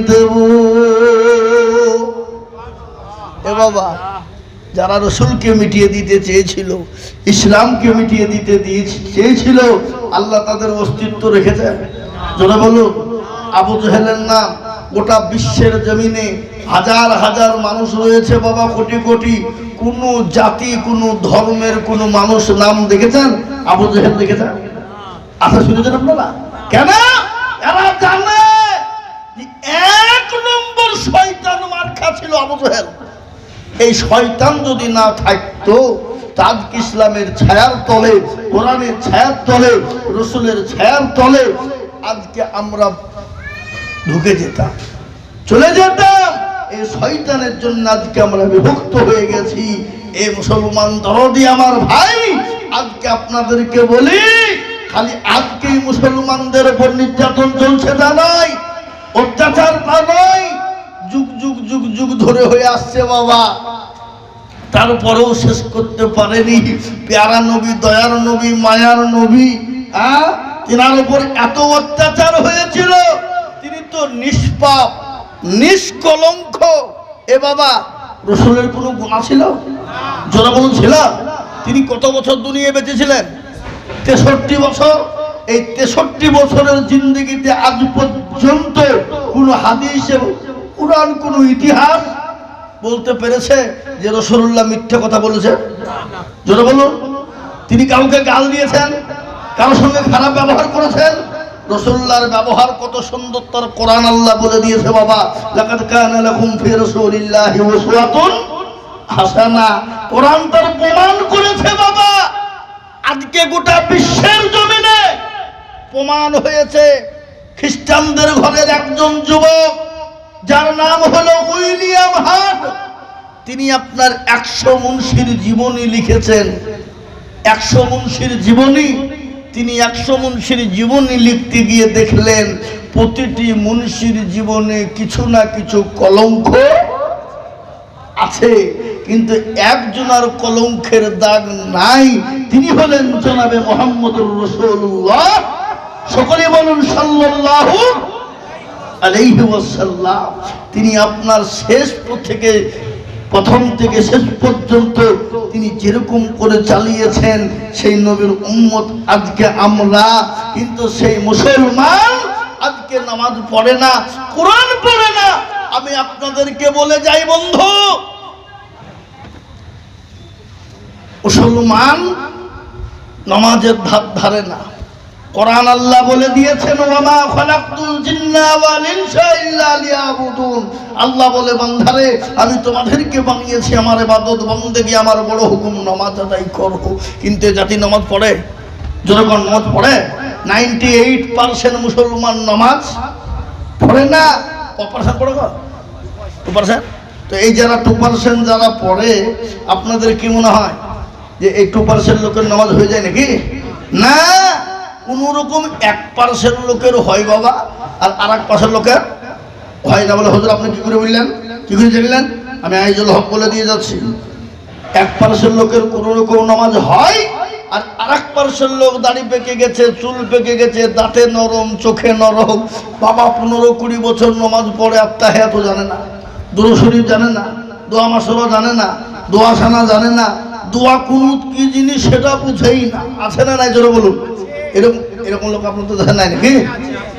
দেব। এ বাবা, যারা রসুলকে মিটিয়ে দিতে চেয়েছিল, ইসলামকে মিটিয়ে দিতে চেয়েছিল, আল্লাহ তাদের অস্তিত্ব রেখেছে। যারা বলুন, আবু জেহেলের নাম গোটা বিশ্বের জমিনে হাজার হাজার মানুষ রয়েছে বাবা, কোটি কোটি। কোন জাতি, কোন ধর্মের কোন মানুষ নাম দেখেছেন? আবু জেহেল দেখেছেন? আচ্ছা, শুনেছেন আপনারা? কেন? এরা জানে এক নম্বর শয়তান মার্কা ছিল আবু জেহেল। এই শয়তান যদি না থাকতো, আজকে ইসলামের ছায়ার তলে, কোরআনের ছায়ার তলে, রসুলের ছায়ার তলে আজকে আমরা ঢুকে যেতাম, চলে যেতাম। এই শয়তানের জন্য আজকে আমরা বিভক্ত হয়ে গেছি। এই মুসলমান দরদি আমার ভাই, আজকে আপনাদেরকে বলি, খালি আজকেই মুসলমানদের উপর নির্যাতন চলছে তা নয়, অত্যাচার তা নয়, যুগ যুগ যুগ যুগ ধরে হয়ে আসছে বাবা। তারপরেও শেষ করতে পারেনি পেয়ারা নবী, দয়ার নবী, মায়ার নবী। তিনার উপর এত অত্যাচার হয়েছিল, তিনি তো নিষ্পাপ, নিষ্কলঙ্ক। এ বাবা, রসুলের কোনো গুনাহ ছিল? জোরা বলুন, ছিল? তিনি কত বছর দুনিয়া বেঁচেছিলেন? 63 বছর। এই 63 বছরের জিন্দেগিতে আজ পর্যন্ত কোন হাদিস, কুরআন, কোন ইতিহাস বলতে পেরেছে যে রাসূলুল্লাহ মিথ্যা কথা বলেছে? জোরে বলুন। তিনি কাউকে গাল দিয়েছেন? কারোর সঙ্গে খারাপ ব্যবহার করেছেন? রাসূলুল্লাহর ব্যবহার কত সুন্দর, তার কোরআন আল্লাহ বলে দিয়েছে বাবা, লাকাদ কানা লাকুম ফি রাসূলিল্লাহি উসওয়াতুন হাসানা। কোরআন তার প্রমাণ করেছে বাবা। আজকে গোটা বিশ্বের জমিনে প্রমাণ হয়েছে। খ্রিস্টানদের ঘরের একজন যুবক, যার নাম হলো উইলিয়াম হার্ট, তিনি আপনার 100 মুন্সির জীবনী লিখেছেন। 100 মুন্সির জীবনী। তিনি 100 মুন্সির জীবনী লিখতে গিয়ে দেখলেন প্রতিটি মুন্সির জীবনে কিছু না কিছু কলঙ্ক আছে, কিন্তু একজনের কলঙ্কের দাগ নাই। তিনি হলেন জনাবে মুহাম্মদুর রাসূলুল্লাহ। সকলে বলুন সাল্লাল্লাহু আলাইহি ওয়াসাল্লাম। তিনি আপনার প্রথম থেকে শেষ পর্যন্ত তিনি যেরকম করে চালিয়েছেন, সেই নবীর উম্মত আজকে আমরা। কিন্তু সেই মুসলমান আজকে নামাজ পড়ে না, কোরআন পড়ে না। আমি আপনাদেরকে বলে যাই বন্ধু, মুসলমান নামাজের ধার ধারে না। কোরআন আল্লাহ বলে দিয়েছেন, ওয়ামা খালাকতুল জিন্না ওয়াল ইনসা ইল্লা লিয়াবুদুন। আল্লাহ বলে, বান্দারে, আমি তোমাদেরকে বানিয়েছি আমার ইবাদত বন্দেগী, আমার বড় হুকুম নামাজ আদায় করো। কিন্তু জাতি নামাজ পড়ে? যখন নামাজ পড়ে 98% মুসলমান নামাজ পড়ে না। 1% পড়ে গো? 2%। তো এই যারা 2% যারা পড়ে, আপনাদের কি মনে হয় যে এই 2% লোকের নামাজ হয়ে যায় নাকি? না, কোন রকম 1% লোকের হয় বাবা, আর 1% লোকের হয় না। বলে, হুজুর আপনি কি করে বললেন, কি করে জানলেন? আমি আইজুল হক বলে দিয়ে যাচ্ছি। 1% লোকের কোন রকম নামাজ হয়, আর 1% লোক দাড়ি পেকে গেছে, চুল পেকে গেছে, দাঁতে নরম, চোখে নরম বাবা, 15-20 বছর নামাজ পড়ে আত্তাহিয়াতও জানে না, দুরূদ শরীফ জানে না, দোয়া মাসুরা জানে না, দোয়া সানা জানে না, দোয়া কুনুত কি জিনিস সেটা বুঝেই না। আছে না নাই? জোরে বলুন। এরকম লোক আপনার তো দেখেন নাই নাকি?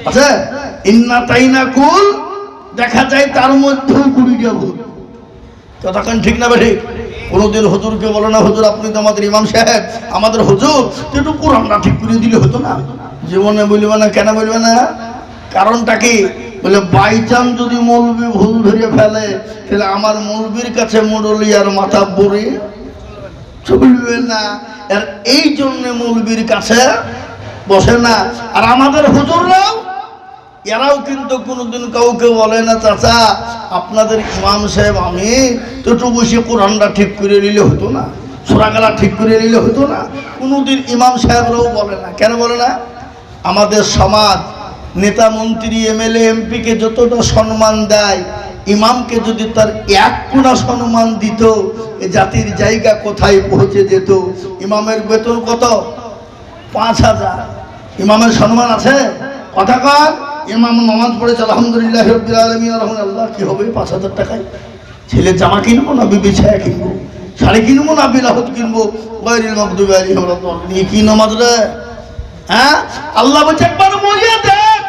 আছে। ইন্না তাইনা কুল দেখা যায়, তার মধ্যেও 20টা ভুল। ততক্ষণ ঠিক না বেঠিক? কোনোদিন হুজুরকে বলো না, হুজুর আপনি তো আমাদের ইমাম সাহেব, আমাদের হুজুর, একটু কোরআনটা ঠিক করে দিলে হতো না? জীবনে বলবে না। কেন বলবে না? কারণটা কি? বলে, বাইচান যদি মৌলবি ভুল ধরে ফেলে, তাহলে আমার মৌলবির কাছে মুরলিয়ার মাথা বড়ি চলবে না। আর এই জন্য মৌলবির কাছে বসে না। আর আমাদের হুজুররাও, এরাও কিন্তু কোনোদিন কাউকে বলে না, চাচা আপনাদের ইমাম সাহেব, আমি তো একটু বসে কোরআনটা ঠিক করে নিলে হতো না, সূরাগুলা ঠিক করে নিলে হতো না? কোনোদিন ইমাম সাহেবরাও বলে না। কেন বলে না? আমাদের সমাজ নেতা মন্ত্রী এমএলএ এমপিকে যতটা সম্মান দেয়, ইমামকে যদি তার 1 গুণা সম্মান দিত, এ জাতির জায়গা কোথায় পৌঁছে যেত? ইমামের বেতন কত? 5000। ইমামের সম্মান আছে? কথা কন। ইমাম নামাজ পড়েছে আলহামদুলিল্লাহ রাব্বিল আলামিন আল্লাহ কি হবে 5,000 টাকায় ছেলে জামা কিনবো না বিবি ছায়া কিনবো শাড়ি কিনবো না বিলাহত কিনবো গায়রিল মাগদুবি আলাইহিম ওয়ালাদ-দাল্লিন কি নামাজ রে হ্যাঁ আল্লাহ বলছে একবার মরিয়া দেখ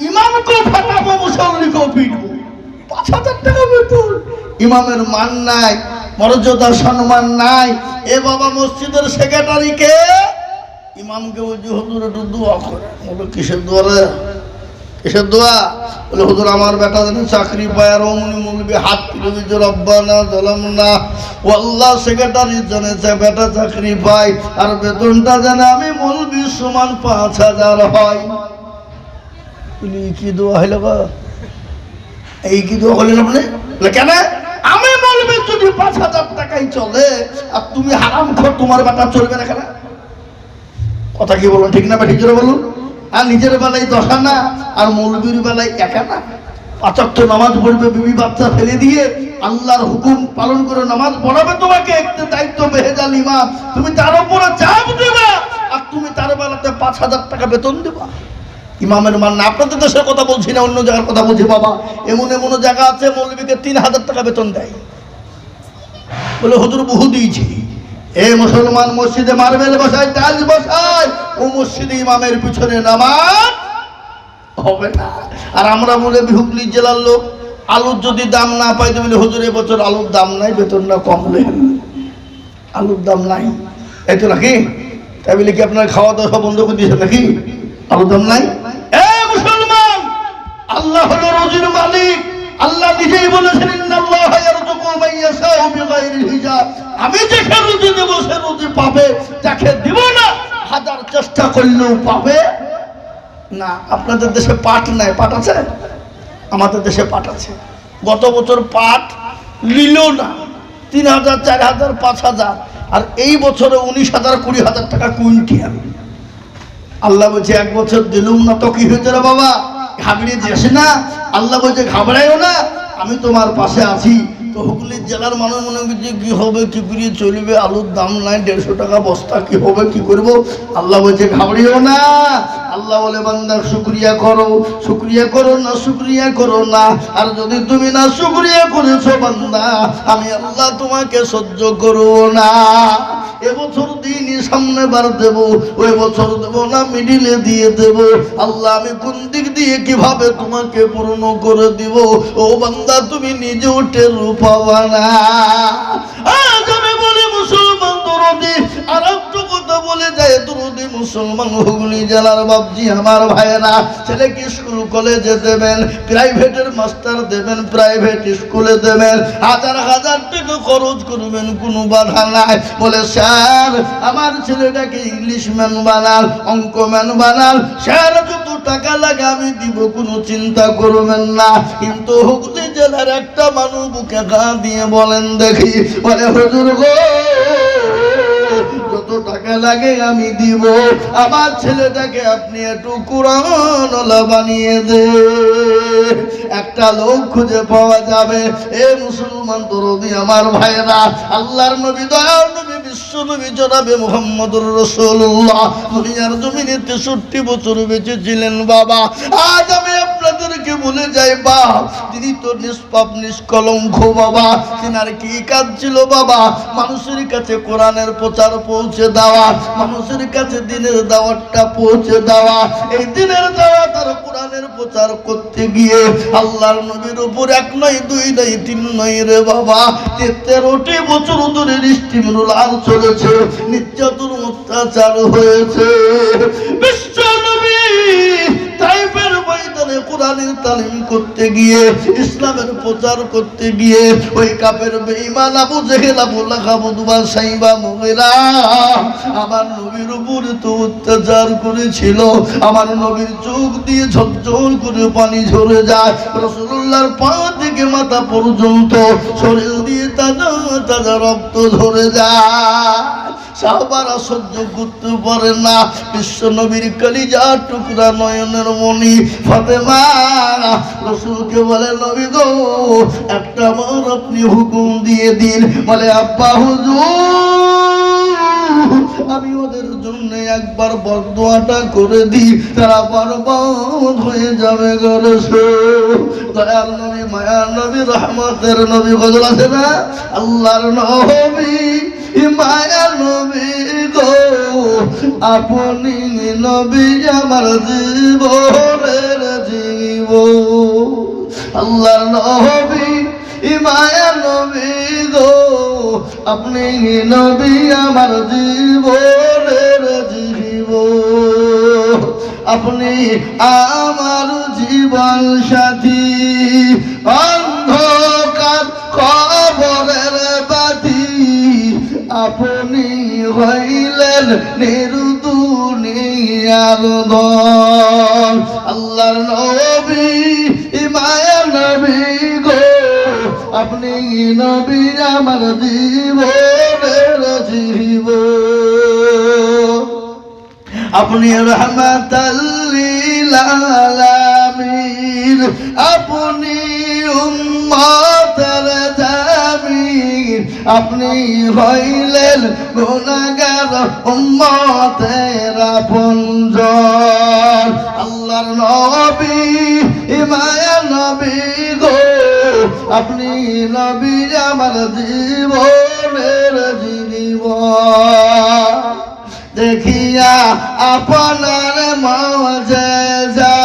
ইমামকেও ফাটাবো মুসল্লিকেও পিটবো 5,000 টাকা বেতন ইমামের মান নাই মর্যাদা সম্মান নাই এ বাবা মসজিদের সেক্রেটারিকে ইমামকে বলছি হুজুর একটু দোয়া করে বলো কিসের দোয়া রে কিসের দোয়া বলে হুজুর আমার বেটা যেন চাকরি পায় আর অমনি মৌলবি হাত তুলে দিচ্ছে রব্বানা জালামনা ও আল্লাহ সেক্রেটারির জন্য বেটা চাকরি পায় আর বেতনটা যেন আমি মৌলবি সমান 5,000 হয় বলি কি দোয়া হইল গো এই কি দোয়া হইল আপনি কেন আমি মৌলবি যদি 5,000 টাকাই চলে আর তুমি হারাম খোর তোমার বেটা চলবে না কেন কথা কি বলুন ঠিক না বা ঠিক বলুন আর নিজের বেলায় 10 আনা আর মৌলবীর বেলায় 1 আনা 5 ওয়াক্ত নামাজ পড়বে বিবি বাচ্চা ফেলে দিয়ে আল্লাহর হুকুম পালন করে নামাজ পড়াবে তোমাকে একটা দায়িত্ব বেহেজাল ইমাম তুমি তার উপরে চাপ দেবা আর তুমি তার বেলাতে 5,000 টাকা বেতন দেবা ইমামের মান না আপনাদের দেশের কথা বলছি না অন্য জায়গার কথা বলছি বাবা এমন এমন জায়গা আছে মৌলবীকে 3,000 টাকা বেতন দেয় বলে হুজুর বহু দিয়েছি এ মুসলমান মসজিদে মার্বেল বসায় টাইলস বসায় ও মসজিদে ইমামের পিছনে নামাজ হবে না আর আমরা বলে হুগলি জেলার লোক আলুর যদি দাম না পাই তো বলে হুজুর এবছর আলুর দাম নাই বেতনটা কমলেন আলুর দাম নাই এই তো নাকি তাই বলে কি আপনার খাওয়া দাওয়া সব বন্ধ করে দিয়েছেন নাকি আলুর দাম নাই এ মুসলমান আল্লাহ হলো রুজির মালিক আল্লাহ নিজেই বলেছেন ইন্নাল্লাহা ইয়ারযুকু মান ইয়াশাউ বিগাইরি হিসাব আমি যাকে রুজি দেব সে রুজি পাবে যাকে দিব না হাজার চেষ্টা করলেও পাবে না আপনাদের দেশে পাট নাই পাট আছে আমাদের দেশে পাট আছে গত বছর পাট নিল না 3,000 4,000 5,000 আর এই বছরে 19,000 20,000 টাকা কুইন্টাল আল্লাহ বলছে এক বছর দিলুম না তো কি হয়েছে রে বাবা ঘাবড়িয়ে যাস না আল্লাহ বলছে ঘাবড়াইও না আমি তোমার পাশে আছি তো হুগলি জেলার মানুষ মনে করছে কি হবে কি করে চলবে আলুর দাম নাই 150 টাকা বস্তা কি হবে কি করব আল্লাহ বলছে ঘাবড়িও না আল্লাহ বলে বান্দা শুকরিয়া করো না শুকরিয়া করো না আর যদি তুমি না শুকরিয়া করেছো বান্দা আমি আল্লাহ তোমাকে সহ্য করব না এবছর দিনই সামনে বার দেব ওই বছর দেব না মিডিলে দিয়ে দেব আল্লাহ আমি কোন দিক দিয়ে কিভাবে তোমাকে পূর্ণ করে দিব ও বান্দা তুমি নিজে টের পাবা না আজ আমি বলি মুসলমান দরদি আর একটু কথা বলে যায় দরদি মুসলমান হুগলি জেলার বাপজি আমার ভাইয়েরা ছেলেকে স্কুল কলেজে দেবেন প্রাইভেটের মাস্টার দেবেন প্রাইভেট স্কুলে দেবেন হাজার হাজার টাকা খরচ করবেন কোনো বাধা নাই বলে স্যার আমার ছেলেটাকে ইংলিশ ম্যান বানাল অঙ্ক ম্যান বানাল স্যার যত টাকা লাগে আমি দিব কোনো চিন্তা করবেন না কিন্তু হুগলি জেলার একটা মানুষ বুকে গা দিয়ে বলেন দেখি বলে হুজুর গো যত টাকা লাগে আমি দিব আমার ছেলেটাকে আপনি একটু কুরআনওয়ালা বানিয়ে দে একটা লোক খুঁজে পাওয়া যাবে এ মুসলমান দরদি আমার ভাইরা আল্লাহর নবী দয়ার নবী বিশ্ব নবী জনাবে মুহাম্মদুর রাসূলুল্লাহ দুনিয়ার জমিনে 63 বছর বেঁচে ছিলেন বাবা আজ আমি আপনাদেরকে বলে যাই বাপ তিনি তো নিষ্পাপ নিষ্কলঙ্ক বাবা তিনার কি কাজ ছিল বাবা মানুষের কাছে কোরআনের প্রচার পৌঁছে দেওয়া মানুষের কাছে দিনের দাওয়াতটা পৌঁছে দেওয়া এই দিনের দাওয়াত আর কোরআনের প্রচার করতে গিয়ে আল্লাহর নবীর উপর 1 নয় 2 নয় 3 নয় রে বাবা 13টি বছর ধরে ইস্তিমরুল চলেছে নির্যাতন অত্যাচার হয়েছে বিশ্ব নবী তাইফের ময়দানে কোরআনের তালিম করতে গিয়ে ইসলামের প্রচার করতে গিয়ে ওই কাফের বেঈমান আবু জেহেল আবু লাহাব উতবা সাইবা মুগীরা আমার নবীর উপর তো অত্যাচার করেছিল আমার নবীর চোখ দিয়ে ঝরঝর করে পানি ঝরে যায় রাসূলুল্লাহর পা থেকে মাথা পর্যন্ত শরীর দিয়ে তাজা তাজা রক্ত ঝরে যায় সাহাবারা সহ্য করতে পারে না বিশ্ব নবীর কলিজা টুকরা নয়নের মণি ফাতেমা রাসূলকে বলে নবী গো একটা বার আপনি হুকুম দিয়ে দিন বলে আব্বা হুজুর আমি ওদের জন্য একবার বদদোয়াটা করে দিই, তারা বরবাদ হয়ে যাবে গো রাসূল। দয়ার নবী, মায়ার নবী, রহমতের নবী, গজল আছে না? আল্লাহর নবী, মায়ার নবী গো, আপনি নবী আমার জীবনের জীবন। আল্লাহর নবী, মায়ার নবী গো, আপনি নবী আমার জীবনের জীবন। আপনি আমার জীবন সাথী, অন্ধকার কবরের বাতি, আপনি হইলেন নির্দুনিয়ার দল। আল্লাহর নবী, মায়ার নবী গো, আপনি নবী আমার জীবনের জীবন। আপনি রহমাতাল লিল আলামিন, আপনি উম্মতের জামিন, আপনি হইলেন গুনাহগার উম্মতের আপনজন। আল্লাহর নবী, মায়ার নবী গো, আপনি নবী আমার জীবনের জীবন। দেখিয়া আপনার মুজিজা,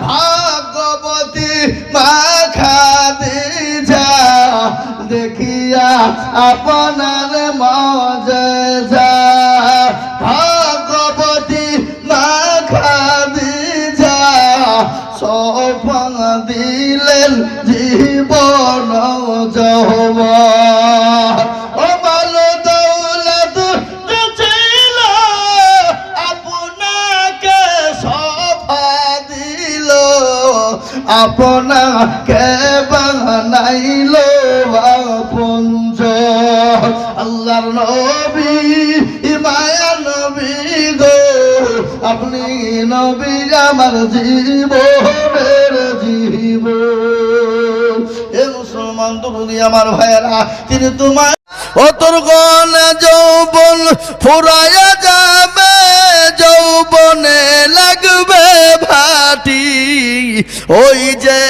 ভাগবতী মা খাদিজা, দেখিয়া আপনার মুজিজা, ভাগবতী মা খাদিজা, সপন দিলেন জীবন যৌবন। ও মাল দৌলত ছিল আপনাকে সফা দিল, আপনাকে বানাইল আপনজন। আল্লাহর নবী, মায়ার নবী গো, আপনি নবী আমার জীবনের জীবন। এ মুসলমান তরুণী আমার ভাইয়েরা, তিনি তোমার অতর্গণ যৌবন ফুরায়া যাবে, যৌবনে লাগবে ভাটি, ওই যে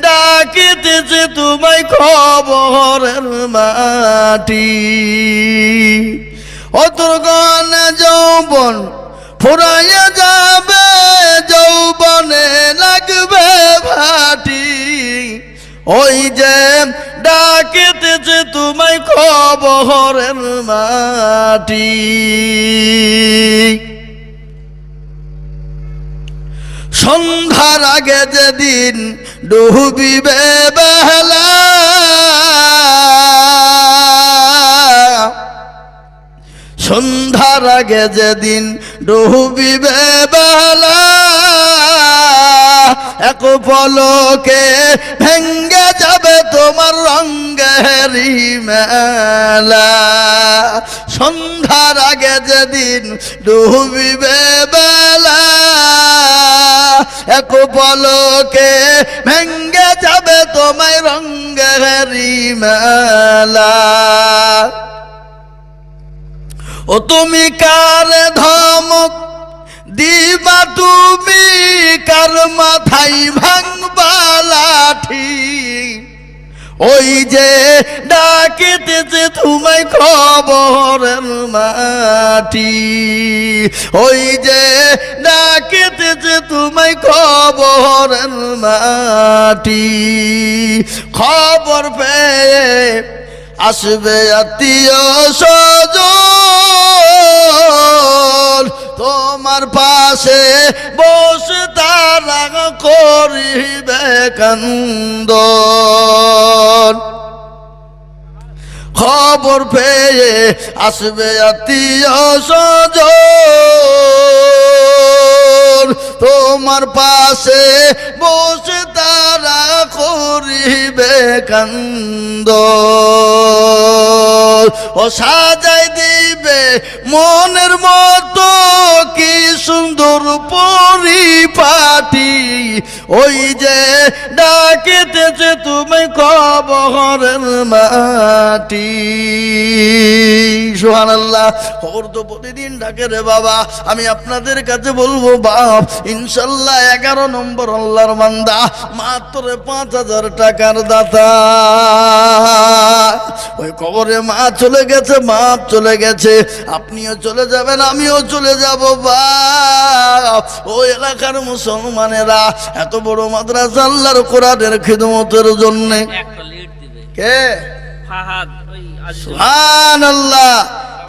ডাকিতেছে তোমায় খবরের মাটি। অতর্গণ যৌবন ফুরাইয়া যাবে, যৌবনে লাগবে ভাটি, ওই যে ডাকিতেছে তোমায় খবরের মাটি। সন্ধ্যার আগে যেদিন ডুবিবে বেলা, সন্ধ্যার আগে যেদিন ডুবিবে বেলা, এক পলকে ভেঙ্গে যাবে তোমার রঙ্গেরি মেলা। সন্ধ্যার আগে যেদিন ডুবিবে বেলা, এক পলকে ভেঙ্গে যাবে তোমায় রঙ্গেরি মেলা। ও তুমি কার ধমক দিবা, তুমি কার মাথায় ভাঙবা লাঠি, ওই যে ডাকিতেছে তোমায় খবরের মাটি, ওই যে ডাকিতেছে তোমায় খবরের মাটি। খবর পেয়ে আসবে আত্মীয় স্বজন, তোমার পাশে বসে তারা করিবে কান্দন। খবর পেয়ে আসবে আত্মীয় স্বজন, তোমার পাশে বসে তারা করিবে কান্দন। ও সাজাই দিবে মনের মতো কি সুন্দর পরিপাটি, মাটি, ওই যে ডাকিতেছে তুমি কবরের মাটি। সুবহানাল্লাহ। খবর তো প্রতিদিন ডাকে রে বাবা। আমি আপনাদের কাছে বলবো বাপ, ইনশাল্লাহ 11 নম্বর আল্লাহর বান্দা, মাত্র 5000 টাকার দাতা। ওই কবরে মা চলে গেছে, বাপ চলে গেছে, আপনিও চলে যাবেন, আমিও চলে যাব বাপ। ওই এলাকার মুসলমানেরা এত বড় মাদ্রাসা আল্লাহর কোরআনের খিদমতের জন্য কে সুবহানাল্লাহ।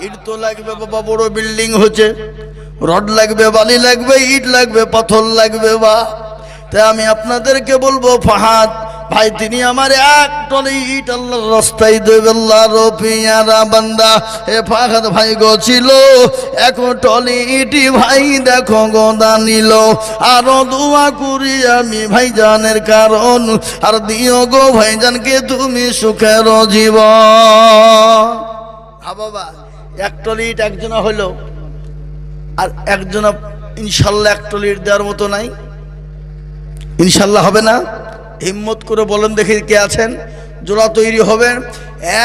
ইট তো লাগবে বাবা, বড় বিল্ডিং হচ্ছে, রড লাগবে, বালি লাগবে, ইট লাগবে, পাথর লাগবে বা। তাই আমি আপনাদেরকে বলবো ফাহাদ ভাই, তিনি আমার এক টলি ইট আল্লাহর রাস্তায় দেবে। আল্লাহর পিয়ারা বান্দা এ ফাহাদ ভাই গো ছিল এক টলি ইটি, ভাই দেখো গোদা নিল। আরো দোয়া করি আমি ভাইজানের কারণ, আর দিও গো ভাইজানকে তুমি সুখের জীবন। বাবা এক টলি ইট একজনা হইল, আর একজনা ইনশাল্লাহ এক টলি ইট দেওয়ার মতো নাই। ইনশাল্লাহ হবে না? হিম্মত করে বলেন দেখি কে আছেন, জোড়া তৈরি হবেন।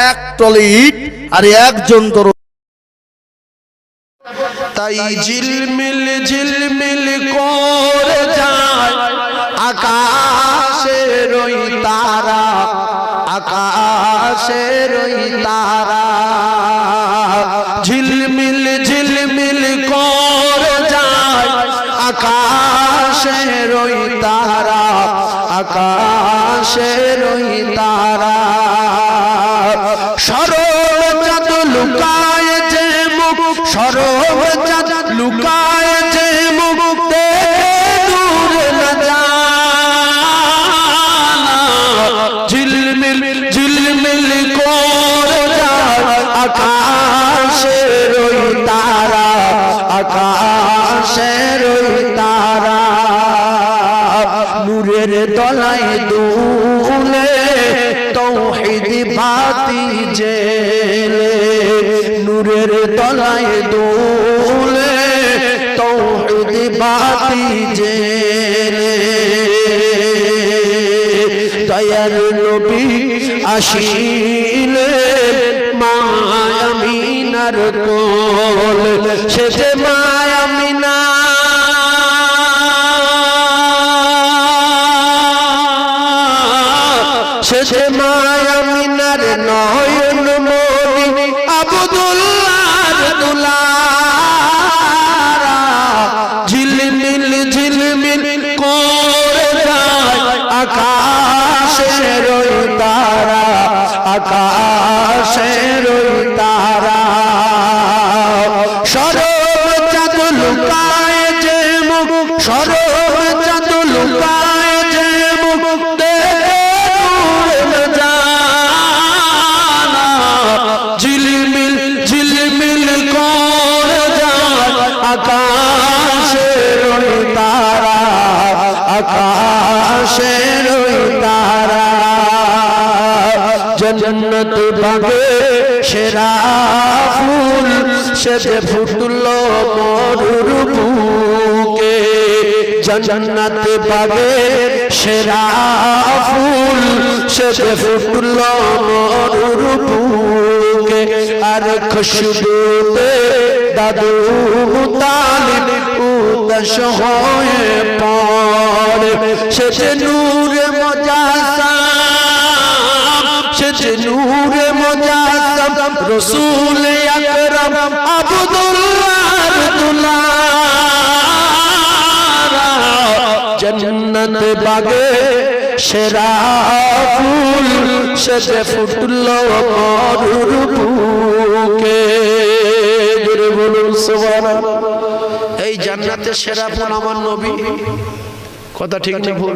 এক টলি ইট আর একজন তোর। তাই ঝিলমিল ঝিলমিল করে যায় আকাশের ওই তারা, আকাশের ওই তারা। ঝিলমিল ঝিলমিল করে যায় আকাশের ওই তারা, আকাশের ওই তারা। সরব চাঁদ লুকায় যে মুখ, সরব চাঁদ লুকায় যে মুখ, দূরে না জানা। ঝিলমিল ঝিলমিল করে যায় আকাশের ওই তারা, আকাশের ওই তারা। নূরের তলায় দুলে তৌহিদ বাতি জেলে, নূরের তলায় দুলে তৌহিদ বাতি জেলে। দয়ার নবী আসিলে মা আমিনার কোল, সে যে মা আমিনা সে মা আমিনার নয়ন মনি আব্দুল্লাহর দুলারা। ঝিলমিল ঝিলমিল করে যায় আকাশের ওই তারা, আকাশের ওই তারা। সরব চাঁদ লুকায় যে মুখ, সরব চাঁদ লুকায় যে মুখ, ঝিলমিল ঝিলমিল করে যায় আকাশের ওই তারা, আকাশের ওই তারা। জন্নত বাগে সেরা ফুল, সে যে ফুটলো মরুর বুকে। জন্নত বাগে সেরা ফুল, সে যে ফুটলো মরুর বুকে। আর খুশবুতে দাদু তালিব উদাস হয়ে পড়ে। সে যে নূরে মুজাসসাম, সে যে নূরে মুজাসসাম, রাসূল আকরাম আব্দুল্লাহর দুলারা। জন্নত বাগে সেরা ফুল, সে যে ফুটলো মরুর বুকে। জোরে বলুন সুবহানাল্লাহ। এই জান্নাতের সেরা ফুল আমার নবী। কথা ঠিক না ভুল?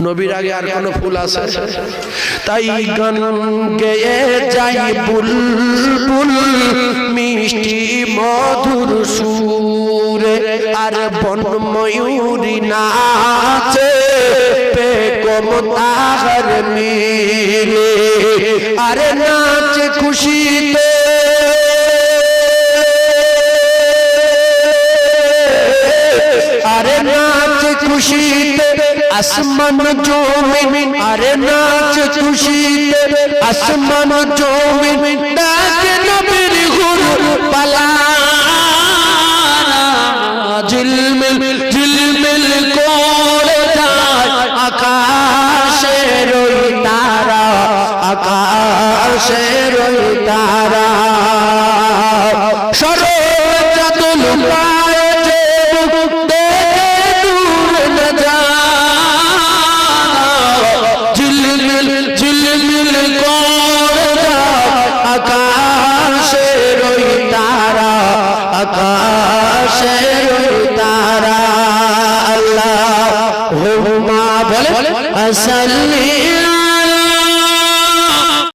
নবীর আগে আর কোন ফুল আছে? তাই গান গেয়ে যাই বুলবুল মিষ্টি মধুর সুরে, আর বন ময়ূরী নাচে পেকম তাহার মিলে। আরে নাচে খুশিতে, আরে নাচে খুশিতে আসমান জমিন আরে নাচ খুশিতে আসমান জমিন ডাকে নবীর গুরু পালা ঝিলমিল ঝিলমিল করে যায় আকাশের ওই তারা আকাশের ওই তারা সরোজ লুকায় যে দেখে দূর না জানা ঝিলমিল ঝিলমিল করে যায় আকাশের ওই তারা আকাশের ওই তারা আল্লাহুম্মা বলে সাল্লি